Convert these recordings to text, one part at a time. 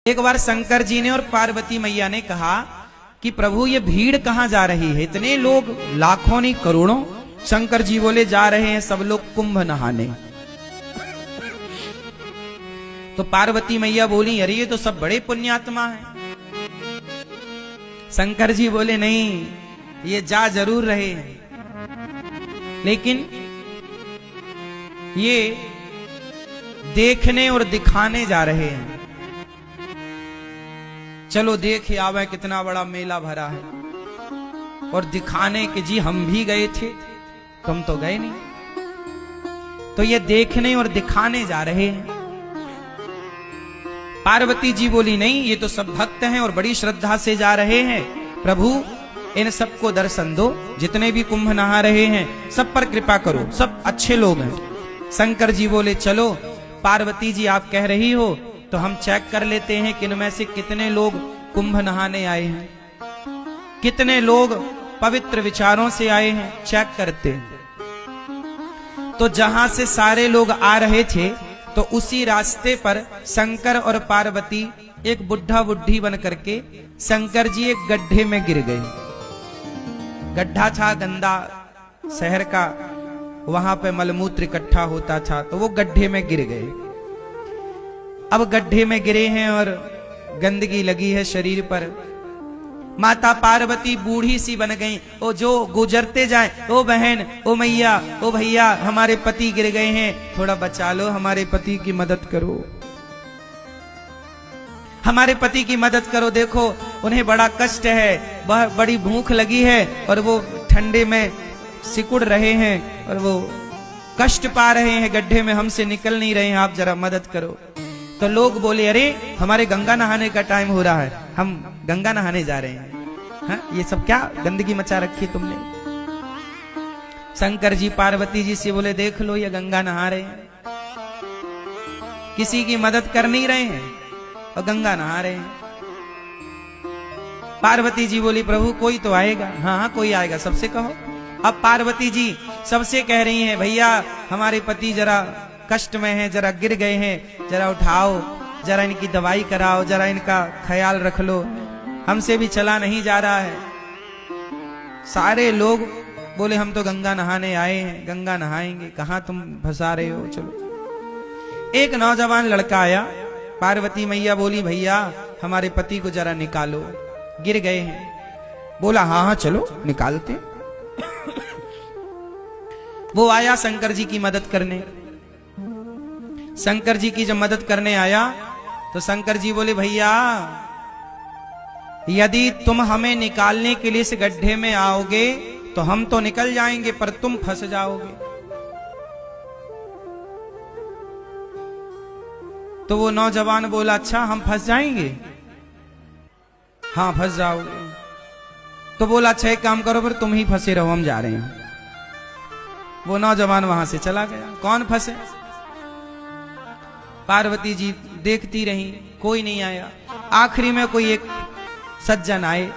एक बार शंकर जी ने और पार्वती मैया ने कहा कि प्रभु ये भीड़ कहां जा रही है, इतने लोग लाखों नहीं करोड़ों। शंकर जी बोले जा रहे हैं सब लोग कुंभ नहाने। तो पार्वती मैया बोली अरे ये तो सब बड़े पुण्यात्मा हैं। शंकर जी बोले नहीं, ये जा जरूर रहे हैं, लेकिन ये देखने और दिखाने जा रहे हैं। चलो देख आवे कितना बड़ा मेला भरा है, और दिखाने के जी हम भी गए थे, तुम तो गए नहीं। तो ये देखने और दिखाने जा रहे हैं। पार्वती जी बोली नहीं, ये तो सब भक्त हैं और बड़ी श्रद्धा से जा रहे हैं। प्रभु इन सबको दर्शन दो, जितने भी कुंभ नहा रहे हैं सब पर कृपा करो, सब अच्छे लोग हैं। शंकर जी बोले चलो पार्वती जी आप कह रही हो तो हम चेक कर लेते हैं कि इनमें से कितने लोग कुंभ नहाने आए हैं, कितने लोग पवित्र विचारों से आए हैं, चेक करते हैं। तो जहां से सारे लोग आ रहे थे तो उसी रास्ते पर शंकर और पार्वती एक बुढ़ा बुढ़ी बन करके शंकर जी एक गड्ढे में गिर गए। गड्ढा था गंदा शहर का, वहां पे मलमूत्र इकट्ठा होता था, तो वो गड्ढे में गिर गए। अब गड्ढे में गिरे हैं और गंदगी लगी है शरीर पर। माता पार्वती बूढ़ी सी बन गई। ओ जो गुजरते जाए, ओ बहन, ओ मैया, ओ भैया, हमारे पति गिर गए हैं, थोड़ा बचा लो, हमारे पति की मदद करो, हमारे पति की मदद करो। देखो उन्हें बड़ा कष्ट है, बड़ी भूख लगी है और वो ठंडे में सिकुड़ रहे हैं और वो कष्ट पा रहे हैं, गड्ढे में हमसे निकल नहीं रहे हैं, आप जरा मदद करो। तो लोग बोले अरे हमारे गंगा नहाने का टाइम हो रहा है, हम गंगा नहाने जा रहे हैं। हाँ, ये सब क्या गंदगी मचा रखी तुमने। शंकर जी पार्वती जी से बोले देख लो ये गंगा नहा रहे हैं, किसी की मदद कर नहीं रहे हैं और गंगा नहा रहे हैं। पार्वती जी बोली प्रभु कोई तो आएगा। हाँ हाँ कोई आएगा, सबसे कहो। अब पार्वती जी सबसे कह रही हैं भैया हमारे पति जरा कष्ट में हैं, जरा गिर गए हैं, जरा उठाओ, जरा इनकी दवाई कराओ, जरा इनका ख्याल रख लो, हमसे भी चला नहीं जा रहा है। सारे लोग बोले हम तो गंगा नहाने आए हैं, गंगा नहाएंगे, कहां तुम फंसा रहे हो, चलो। एक नौजवान लड़का आया। पार्वती मैया बोली भैया हमारे पति को जरा निकालो, गिर गए हैं। बोला हाँ हाँ चलो निकालते। वो आया शंकर जी की मदद करने। शंकर जी की जब मदद करने आया तो शंकर जी बोले भैया यदि तुम हमें निकालने के लिए इस गड्ढे में आओगे तो हम तो निकल जाएंगे, पर तुम फंस जाओगे। तो वो नौजवान बोला अच्छा हम फंस जाएंगे। हाँ फंस जाओगे। तो बोला अच्छा एक काम करो, फिर तुम ही फंसे रहो, हम जा रहे हैं। वो नौजवान वहां से चला गया। कौन फंसे? पार्वती जी देखती रही, कोई नहीं आया। आखिरी में कोई एक सज्जन आए,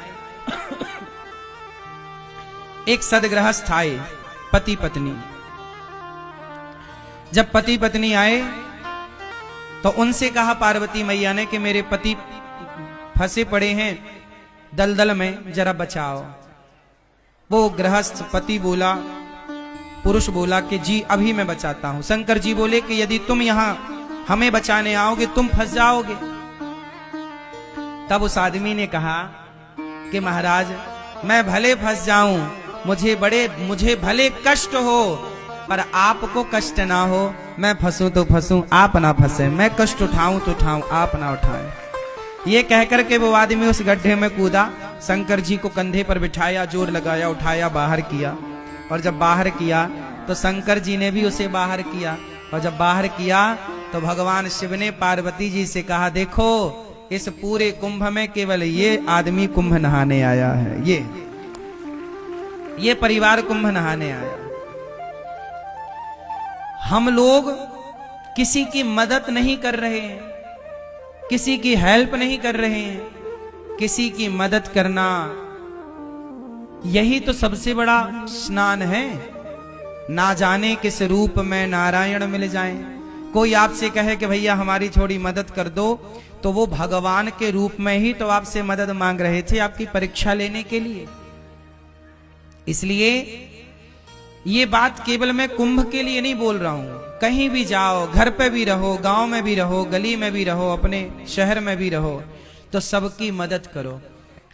एक सदगृहस्थ आए, पति पत्नी। जब पति पत्नी आए तो उनसे कहा पार्वती मैया ने कि मेरे पति फंसे पड़े हैं दलदल में, जरा बचाओ। वो गृहस्थ पति बोला, पुरुष बोला कि जी अभी मैं बचाता हूं। शंकर जी बोले कि यदि तुम यहां हमें बचाने आओगे तुम फंस जाओगे। तब उस आदमी ने कहा कि महाराज मैं भले फंस जाऊं, मुझे भले कष्ट हो, पर आपको कष्ट ना हो। मैं फंसूं तो फंसूं, आप ना फंसे, मैं कष्ट उठाऊं तो उठाऊं, आप ना उठाएं। ये कहकर के वो आदमी उस गड्ढे में कूदा। शंकर जी को कंधे पर बिठाया, जोर लगाया, उठाया, बाहर किया। और जब बाहर किया तो शंकर जी ने भी उसे बाहर किया। और जब बाहर किया तो भगवान शिव ने पार्वती जी से कहा देखो इस पूरे कुंभ में केवल ये आदमी कुंभ नहाने आया है, ये परिवार कुंभ नहाने आया। हम लोग किसी की मदद नहीं कर रहे हैं, किसी की हेल्प नहीं कर रहे हैं। किसी की मदद करना यही तो सबसे बड़ा स्नान है। ना जाने किस रूप में नारायण मिल जाएं, कोई आपसे कहे कि भैया हमारी थोड़ी मदद कर दो, तो वो भगवान के रूप में ही तो आपसे मदद मांग रहे थे, आपकी परीक्षा लेने के लिए। इसलिए ये बात केवल मैं कुंभ के लिए नहीं बोल रहा हूं, कहीं भी जाओ, घर पे भी रहो, गांव में भी रहो, गली में भी रहो, अपने शहर में भी रहो, तो सबकी मदद करो।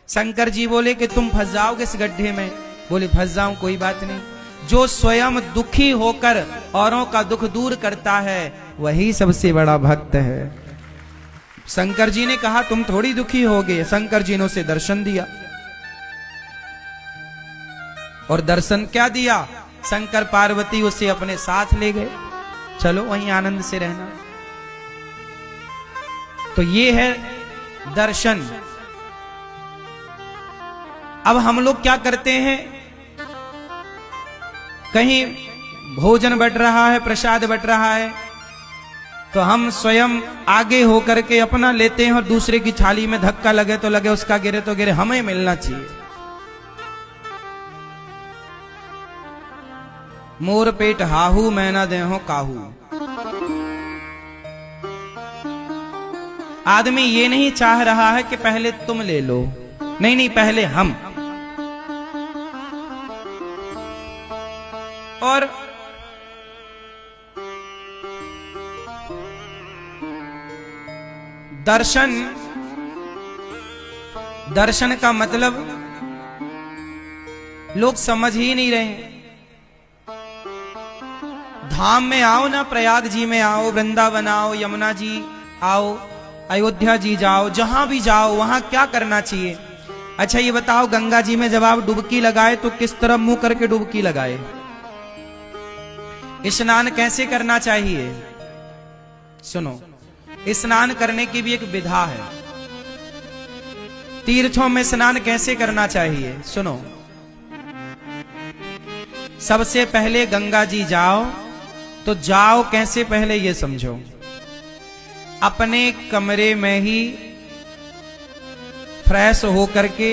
शंकर जी बोले कि तुम फंस जाओगे इस गड्ढे में। बोले फंस जाऊं, कोई बात नहीं। जो स्वयं दुखी होकर औरों का दुख दूर करता है वही सबसे बड़ा भक्त है। शंकर जी ने कहा तुम थोड़ी दुखी होगे। शंकर जी ने उसे दर्शन दिया, और दर्शन क्या दिया? शंकर पार्वती उसे अपने साथ ले गए, चलो वहीं आनंद से रहना। तो ये है दर्शन। अब हम लोग क्या करते हैं, कहीं भोजन बट रहा है, प्रसाद बट रहा है, तो हम स्वयं आगे होकर के अपना लेते हैं और दूसरे की थाली में धक्का लगे तो लगे, उसका गिरे तो गिरे, हमें मिलना चाहिए। मोर पेट हाहू मैना देहो काहू। आदमी ये नहीं चाह रहा है कि पहले तुम ले लो, नहीं नहीं, पहले हम। और दर्शन का मतलब लोग समझ ही नहीं रहे। धाम में आओ ना, प्रयाग जी में आओ, वृंदावन आओ, यमुना जी आओ, अयोध्या जी जाओ, जहां भी जाओ वहां क्या करना चाहिए? अच्छा ये बताओ, गंगा जी में जब आप डुबकी लगाए तो किस तरफ मुंह करके डुबकी लगाए? स्नान कैसे करना चाहिए? सुनो, स्नान करने की भी एक विधा है। तीर्थों में स्नान कैसे करना चाहिए? सुनो, सबसे पहले गंगा जी जाओ, तो जाओ कैसे पहले ये समझो। अपने कमरे में ही फ्रेश होकर के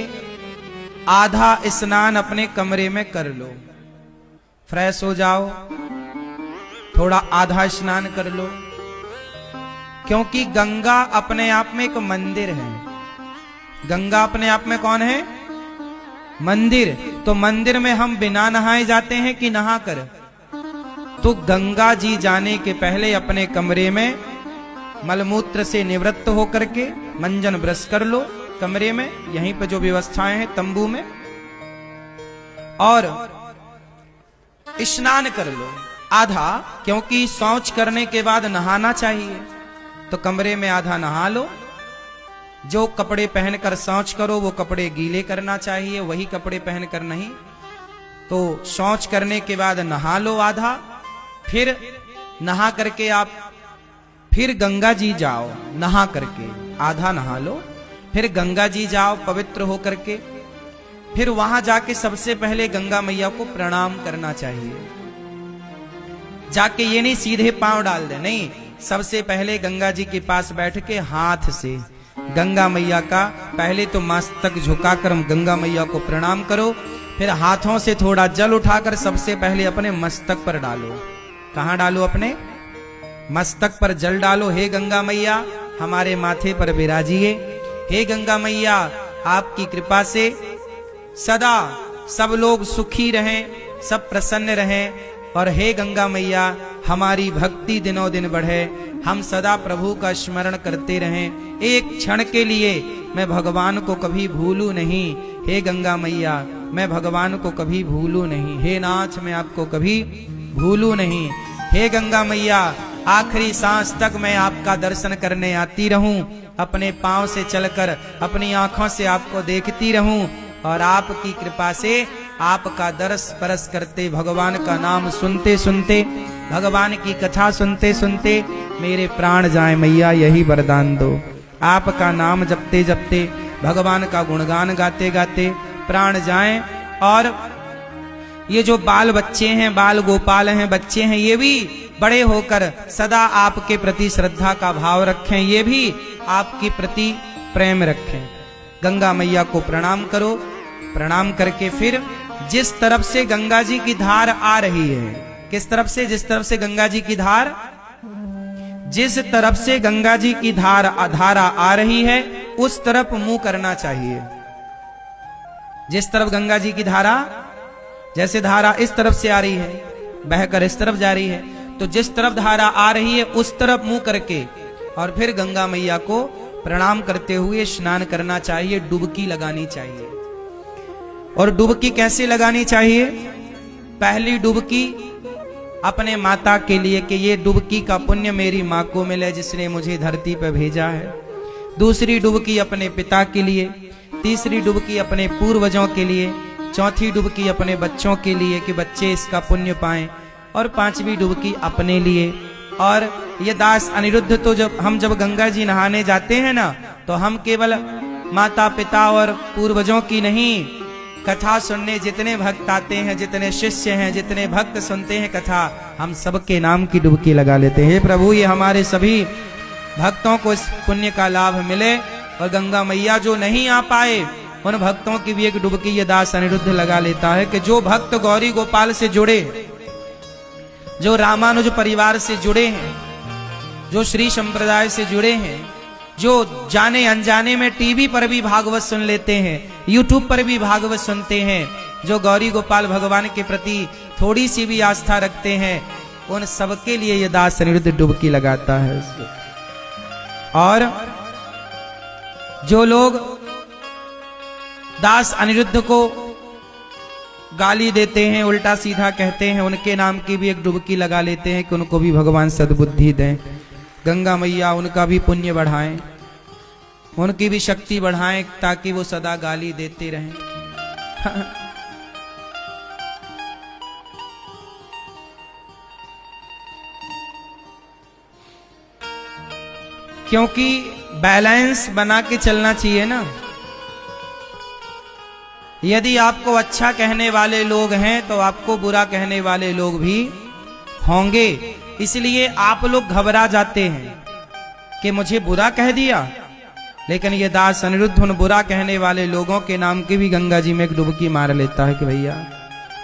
आधा स्नान अपने कमरे में कर लो। फ्रेश हो जाओ, थोड़ा आधा स्नान कर लो, क्योंकि गंगा अपने आप में एक मंदिर है। गंगा अपने आप में कौन है? मंदिर। तो मंदिर में हम बिना नहाए जाते हैं कि नहा कर? तो गंगा जी जाने के पहले अपने कमरे में मलमूत्र से निवृत्त होकर के मंजन ब्रश कर लो कमरे में, यहीं पर जो व्यवस्थाएं हैं तंबू में, और स्नान कर लो आधा, क्योंकि शौच करने के बाद नहाना चाहिए। तो कमरे में आधा नहा लो। जो कपड़े पहनकर शौच करो वो कपड़े गीले करना चाहिए, वही कपड़े पहनकर नहीं। तो शौच करने के बाद नहा लो आधा, फिर नहा करके आप फिर गंगा जी जाओ, नहा करके आधा नहा लो, फिर गंगा जी जाओ पवित्र हो करके, फिर वहां जाके सबसे पहले गंगा मैया को प्रणाम करना चाहिए। जाके ये नहीं सीधे पांव डाल दे, नहीं, सबसे पहले गंगा जी के पास बैठ के हाथ से गंगा मैया का पहले तो मस्तक झुकाकर गंगा मैया को प्रणाम करो, फिर हाथों से थोड़ा जल उठाकर सबसे पहले अपने मस्तक पर डालो। कहां डालो? अपने मस्तक पर जल डालो। हे गंगा मैया हमारे माथे पर विराजिए। हे गंगा मैया आपकी कृपा से सदा सब लोग सुखी रहें, सब प्रसन्न रहें, और हे गंगा मैया हमारी भक्ति दिनों दिन बढ़े, हम सदा प्रभु का स्मरण करते रहें। एक क्षण के लिए मैं भगवान को कभी भूलूं नहीं। हे गंगा मैया मैं भगवान को कभी भूलूं नहीं। हे नाथ मैं आपको कभी भूलूं नहीं। हे गंगा मैया आखिरी सांस तक मैं आपका दर्शन करने आती रहूं, अपने पांव से चलकर अपनी आंखों से आपको देखती रहूं, और आपकी कृपा से आपका दर्श परस करते, भगवान का नाम सुनते सुनते, भगवान की कथा सुनते सुनते मेरे प्राण जाए मैया, यही वरदान दो। आपका नाम जपते जपते, भगवान का गुणगान गाते गाते प्राण जाएं। और ये जो बाल बच्चे हैं, बाल गोपाल हैं, बच्चे हैं, ये भी बड़े होकर सदा आपके प्रति श्रद्धा का भाव रखें, ये भी आपके प्रति प्रेम रखें। गंगा मैया को प्रणाम करो। प्रणाम करके फिर जिस तरफ से गंगा जी की धार आ रही है, किस तरफ से? जिस तरफ से गंगा जी की धार, जिस तरफ से गंगा जी की धारा आ रही है उस तरफ मुंह करना चाहिए। जिस तरफ गंगा जी की धारा, जैसे धारा इस तरफ से आ रही है, बहकर इस तरफ जा रही है, तो जिस तरफ धारा आ रही है उस तरफ मुंह करके और फिर गंगा मैया को प्रणाम करते हुए स्नान करना चाहिए, डुबकी लगानी चाहिए। और डुबकी कैसे लगानी चाहिए? पहली डुबकी अपने माता के लिए कि ये डुबकी का पुण्य मेरी माँ को मिले जिसने मुझे धरती पर भेजा है। दूसरी डुबकी अपने पिता के लिए, तीसरी डुबकी अपने पूर्वजों के लिए, चौथी डुबकी अपने बच्चों के लिए कि बच्चे इसका पुण्य पाएं, और पांचवी डुबकी अपने लिए। और ये दास अनिरुद्ध तो जब गंगा जी नहाने जाते हैं ना, तो हम केवल माता पिता और पूर्वजों की नहीं, कथा सुनने जितने भक्त आते हैं, जितने शिष्य हैं, जितने भक्त सुनते हैं कथा, हम सबके नाम की डुबकी लगा लेते हैं। प्रभु ये हमारे सभी भक्तों को इस पुण्य का लाभ मिले, और गंगा मैया जो नहीं आ पाए उन भक्तों की भी एक डुबकी ये दास अनिरुद्ध लगा लेता है कि जो भक्त गौरी गोपाल से जुड़े, जो रामानुज परिवार से जुड़े हैं, जो श्री संप्रदाय से जुड़े हैं, जो जाने अनजाने में टीवी पर भी भागवत सुन लेते हैं, यूट्यूब पर भी भागवत सुनते हैं, जो गौरी गोपाल भगवान के प्रति थोड़ी सी भी आस्था रखते हैं, उन सबके लिए ये दास अनिरुद्ध डुबकी लगाता है। और जो लोग दास अनिरुद्ध को गाली देते हैं, उल्टा सीधा कहते हैं, उनके नाम की भी एक डुबकी लगा लेते हैं कि उनको भी भगवान सद्बुद्धि दें, गंगा मैया उनका भी पुण्य बढ़ाएं, उनकी भी शक्ति बढ़ाएं, ताकि वो सदा गाली देते रहें। क्योंकि बैलेंस बना के चलना चाहिए ना। यदि आपको अच्छा कहने वाले लोग हैं तो आपको बुरा कहने वाले लोग भी होंगे, इसलिए आप लोग घबरा जाते हैं कि मुझे बुरा कह दिया। लेकिन ये दास अनिरुद्ध उन बुरा कहने वाले लोगों के नाम की भी गंगा जी में एक डुबकी मार लेता है कि भैया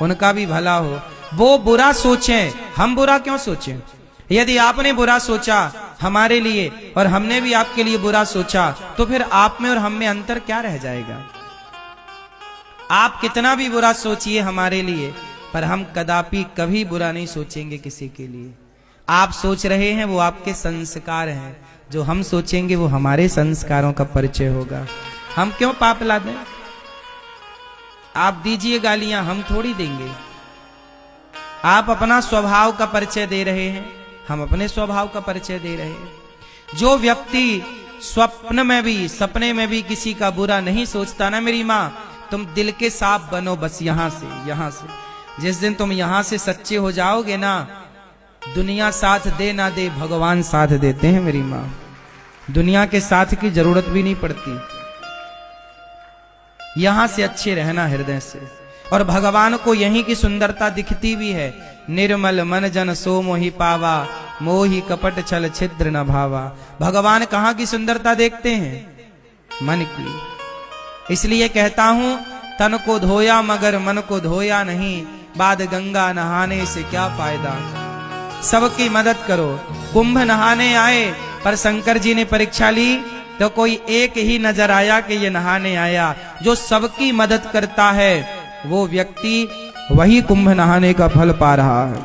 उनका भी भला हो। वो बुरा सोचें, हम बुरा क्यों सोचें? यदि आपने बुरा सोचा हमारे लिए और हमने भी आपके लिए बुरा सोचा, तो फिर आप में और हम में अंतर क्या रह जाएगा? आप कितना भी बुरा सोचिए हमारे लिए, पर हम कदापि कभी बुरा नहीं सोचेंगे किसी के लिए। आप सोच रहे हैं वो आपके संस्कार हैं, जो हम सोचेंगे वो हमारे संस्कारों का परिचय होगा। हम क्यों पाप ला दें? आप दीजिए गालियां, हम थोड़ी देंगे। आप अपना स्वभाव का परिचय दे रहे हैं, हम अपने स्वभाव का परिचय दे रहे हैं। जो व्यक्ति स्वप्न में भी, सपने में भी किसी का बुरा नहीं सोचता ना मेरी माँ, तुम दिल के साफ बनो बस यहां से। जिस दिन तुम यहां से सच्चे हो जाओगे ना, दुनिया साथ दे ना दे, भगवान साथ देते हैं मेरी माँ। दुनिया के साथ की जरूरत भी नहीं पड़ती, यहां से अच्छे रहना हृदय से। और भगवान को यहीं की सुंदरता दिखती भी है। निर्मल मन जन सो मोहि पावा, मोहि कपट छल छिद्र न भावा। भगवान कहाँ की सुंदरता देखते हैं? मन की। इसलिए कहता हूं, तन को धोया मगर मन को धोया नहीं, बाद गंगा नहाने से क्या फायदा। सबकी मदद करो। कुंभ नहाने आए, पर शंकर जी ने परीक्षा ली तो कोई एक ही नजर आया कि ये नहाने आया। जो सबकी मदद करता है वो व्यक्ति वही कुंभ नहाने का फल पा रहा है।